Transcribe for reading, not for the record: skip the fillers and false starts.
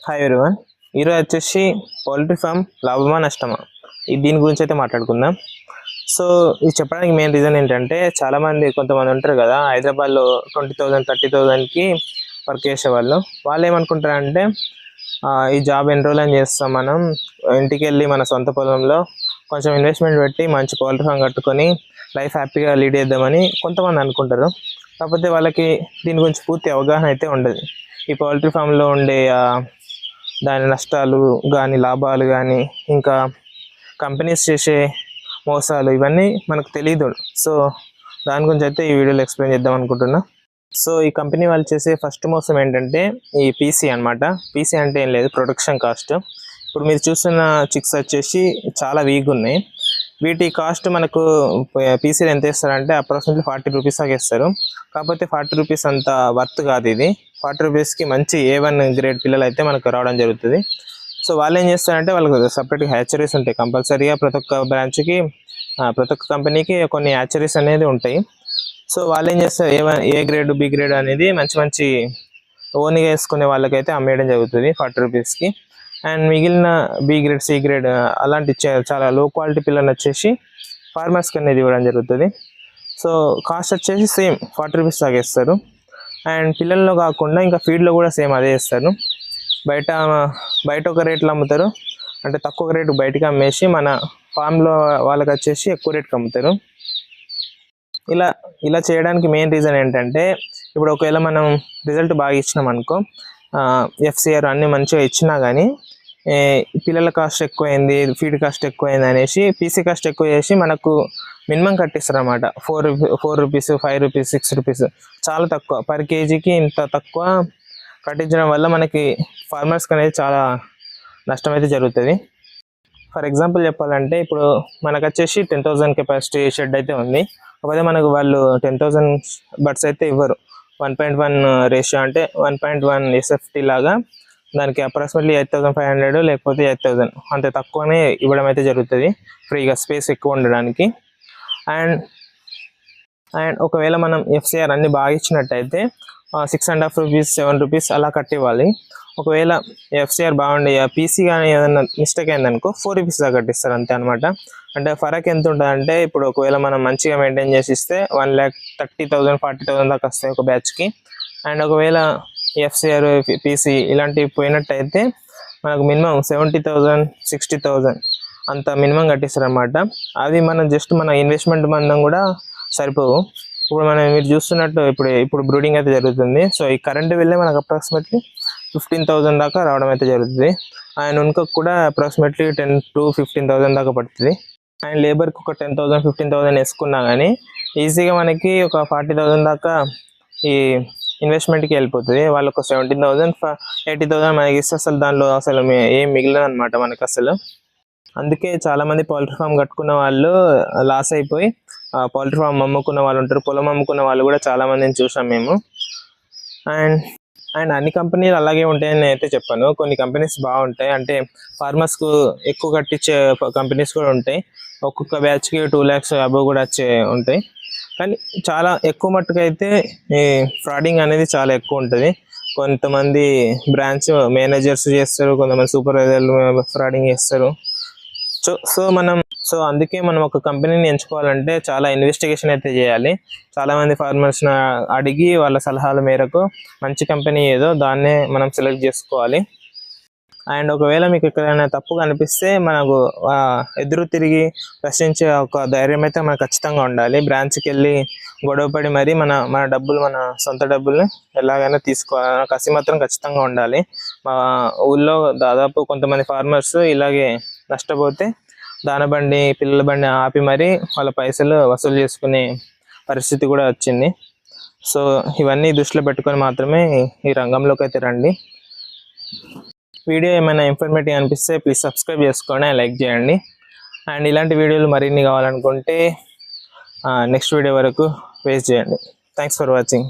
Hi everyone. ఈరోజు వచ్చేసి poultry farm లాభమా నష్టమా దీని గురించి అయితే మాట్లాడుకుందాం. సో ఇది చెప్పడానికి మెయిన్ రీజన్ ఏంటంటే, చాలామంది కొంతమంది ఉంటారు కదా హైదరాబాద్లో 20,000 30,000కి వర్క్ చేసేవాళ్ళు. వాళ్ళు ఏమనుకుంటారంటే ఈ జాబ్ ఎన్ని రోజులు అని చేస్తాం, మనం ఇంటికి వెళ్ళి మన సొంత పొలంలో కొంచెం ఇన్వెస్ట్మెంట్ పెట్టి మంచి పౌల్ట్రీ ఫామ్ కట్టుకొని లైఫ్ హ్యాపీగా లీడ్ చేద్దామని కొంతమంది అనుకుంటారు. కాకపోతే వాళ్ళకి దీని గురించి పూర్తి అవగాహన అయితే ఉండదు. ఈ పౌల్ట్రీ ఫామ్లో ఉండే దాని నష్టాలు కానీ లాభాలు కానీ ఇంకా కంపెనీస్ చేసే మోసాలు ఇవన్నీ మనకు తెలియదు. సో దాని గురించి అయితే ఈ వీడియోలో ఎక్స్ప్లెయిన్ చేద్దాం అనుకుంటున్నా. సో ఈ కంపెనీ వాళ్ళు చేసే ఫస్ట్ మోసం ఏంటంటే ఈ పీసీ అనమాట. పీసీ అంటే ఏం లేదు, ప్రొడక్షన్ కాస్ట్. ఇప్పుడు మీరు చూస్తున్న చిక్స్ వచ్చేసి చాలా వీక్ ఉన్నాయి. వీటి కాస్ట్ మనకు పీసీలు ఎంత ఇస్తారంటే అప్రాక్సిమేట్లీ 40 రూపీస్ దాకా ఇస్తారు. కాకపోతే 40 రూపీస్ అంత వర్త్ కాదు. ఇది 40 రూపీస్కి మంచి A1 గ్రేడ్ పిల్లలు అయితే మనకు రావడం జరుగుతుంది. సో వాళ్ళు ఏం చేస్తారంటే వాళ్ళకి సపరేట్గా హ్యాచరీస్ ఉంటాయి. కంపల్సరీగా ప్రతి ఒక్క బ్రాంచ్కి ప్రతి ఒక్క కంపెనీకి కొన్ని హ్యాచరీస్ అనేది ఉంటాయి. సో వాళ్ళు ఏం చేస్తారు, ఏ గ్రేడ్ బి గ్రేడ్ అనేది మంచి మంచి ఓన్గా వేసుకునే వాళ్ళకైతే అమ్మేయడం జరుగుతుంది 40 రూపీస్కి. అండ్ మిగిలిన బి గ్రేడ్ సి గ్రేడ్ అలాంటి చాలా లో క్వాలిటీ పిల్లలు వచ్చేసి ఫార్మర్స్కి అనేది ఇవ్వడం జరుగుతుంది. సో కాస్ట్ వచ్చేసి సేమ్ 40 రూపీస్ దాకా ఇస్తారు. అండ్ పిల్లల్లో కాకుండా ఇంకా ఫీడ్లో కూడా సేమ్ అదే ఇస్తారు. బయట ఒక రేట్లు అమ్ముతారు, అంటే తక్కువ రేటు బయటకు అమ్మేసి మన ఫామ్లో వాళ్ళకి వచ్చేసి ఎక్కువ రేటుకి అమ్ముతారు. ఇలా చేయడానికి మెయిన్ రీజన్ ఏంటంటే, ఇప్పుడు ఒకవేళ మనం రిజల్ట్ బాగా ఇచ్చినాం అనుకో, FCR అన్నీ మంచిగా ఇచ్చినా కానీ పిల్లల కాస్ట్ ఎక్కువైంది, ఫీడ్ కాస్ట్ ఎక్కువైంది అనేసి పీసీ కాస్ట్ ఎక్కువ చేసి మనకు మినిమం కట్టిస్తారు అన్నమాట. 4 రూపీస్ 5 రూపీస్ 6 రూపీస్ చాలా తక్కువ పర్ కేజీకి. ఇంత తక్కువ కట్టించడం వల్ల మనకి ఫార్మర్స్కి అనేది చాలా నష్టం అయితే జరుగుతుంది. ఫర్ ఎగ్జాంపుల్ చెప్పాలంటే, ఇప్పుడు మనకు వచ్చేసి 10,000 కెపాసిటీ షెడ్ అయితే ఉంది. కాకపోతే మనకు వాళ్ళు 10,000 బర్డ్స్ అయితే ఇవ్వరు. 1.1 రేషియో అంటే 1.1 SFT లాగా దానికి అప్రాక్సిమేట్లీ 8,500 లేకపోతే 8,000 అంత తక్కువనే ఇవ్వడం అయితే జరుగుతుంది, ఫ్రీగా స్పేస్ ఎక్కువ ఉండడానికి. అండ్ ఒకవేళ మనం FCR అన్ని బాగా ఇచ్చినట్టయితే 6.5 రూపీస్ 7 రూపీస్ అలా కట్టివ్వాలి. ఒకవేళ FCR బాగుండి పీసీ కానీ ఏదైనా మిస్టేక్ అయిందనుకో 4 రూపీస్ దాకా కట్టిస్తారు, అంతే అనమాట. అంటే ఫరక్ ఎంత ఉంటుంది అంటే, ఇప్పుడు ఒకవేళ మనం మంచిగా మెయింటైన్ చేసి ఇస్తే 1,30,000 40,000 దాకా వస్తాయి ఒక బ్యాచ్కి. అండ్ ఒకవేళ FCR పీసీ ఇలాంటివి పోయినట్టయితే మనకు మినిమం 70,000 60,000 అంత మినిమం కట్టిస్తారు అనమాట. అది మనం జస్ట్ మన ఇన్వెస్ట్మెంట్ మందం కూడా సరిపోవు. ఇప్పుడు మీరు చూస్తున్నట్టు ఇప్పుడు బ్రూడింగ్ అయితే జరుగుతుంది. సో ఈ కరెంట్ వెళ్ళే మనకు అప్రాక్సిమేట్లీ 15,000 దాకా రావడం అయితే జరుగుతుంది. అండ్ ఉన్కకు కూడా అప్రాక్సిమేట్లీ 10 to 15,000 దాకా పడుతుంది. అండ్ లేబర్కి ఒక 10,000 15,000 వేసుకున్నా కానీ ఈజీగా మనకి ఒక 40,000 దాకా ఈ ఇన్వెస్ట్మెంట్కి వెళ్ళిపోతుంది. వాళ్ళు ఒక 17,000 80,000 మనకి ఇస్తే అసలు దానిలో అసలు ఏం మిగిలదు అనమాట మనకు అసలు. అందుకే చాలామంది పౌల్ట్రీ ఫామ్ కట్టుకున్న వాళ్ళు లాస్ అయిపోయి పౌల్ట్రీ ఫామ్ అమ్ముకున్న వాళ్ళు ఉంటారు, పొలం అమ్ముకున్న వాళ్ళు కూడా చాలామందిని చూసాం మేము. అండ్ అన్ని కంపెనీలు అలాగే ఉంటాయని అయితే చెప్పాను. కొన్ని కంపెనీస్ బాగుంటాయి, అంటే ఫార్మర్స్కు ఎక్కువ కట్టించే కంపెనీస్ కూడా ఉంటాయి. ఒక్కొక్క బ్యాచ్కి 2 lakhs అబవ్ కూడా వచ్చే ఉంటాయి. కానీ చాలా ఎక్కువ మట్టుకు అయితే ఈ ఫ్రాడింగ్ అనేది చాలా ఎక్కువ ఉంటుంది. కొంతమంది బ్రాంచ్ మేనేజర్స్ చేస్తారు, కొంతమంది సూపర్వైజర్లు ఫ్రాడింగ్ చేస్తారు. సో అందుకే మనం ఒక కంపెనీని ఎంచుకోవాలంటే చాలా ఇన్వెస్టిగేషన్ అయితే చేయాలి. చాలామంది ఫార్మర్స్ని అడిగి వాళ్ళ సలహాల మేరకు మంచి కంపెనీ ఏదో దాన్నే మనం సెలెక్ట్ చేసుకోవాలి. అండ్ ఒకవేళ మీకు ఎక్కడైనా తప్పు కనిపిస్తే మనకు ఎదురు తిరిగి ప్రశ్నించే ఒక ధైర్యం అయితే మనకు ఖచ్చితంగా ఉండాలి. బ్రాంచ్కి వెళ్ళి గొడవపడి మరి మన డబ్బులు, మన సొంత డబ్బుల్ని ఎలాగైనా తీసుకోవాలి, కసి మాత్రం ఖచ్చితంగా ఉండాలి. మా ఊళ్ళో దాదాపు కొంతమంది ఫార్మర్స్ ఇలాగే నష్టపోతే దానబండి పిల్లల బండి ఆపి మరి వాళ్ళ పైసలు వసూలు చేసుకునే పరిస్థితి కూడా వచ్చింది. సో ఇవన్నీ దృష్టిలో పెట్టుకొని మాత్రమే ఈ రంగంలోకి అయితే రండి. వీడియో ఏమైనా ఇన్ఫర్మేటివ్ అనిపిస్తే ప్లీజ్ సబ్స్క్రైబ్ చేసుకోండి, లైక్ చేయండి. అండ్ ఇలాంటి వీడియోలు మరిన్ని కావాలనుకుంటే నెక్స్ట్ వీడియో వరకు వెయిట్ చేయండి. Thanks for watching.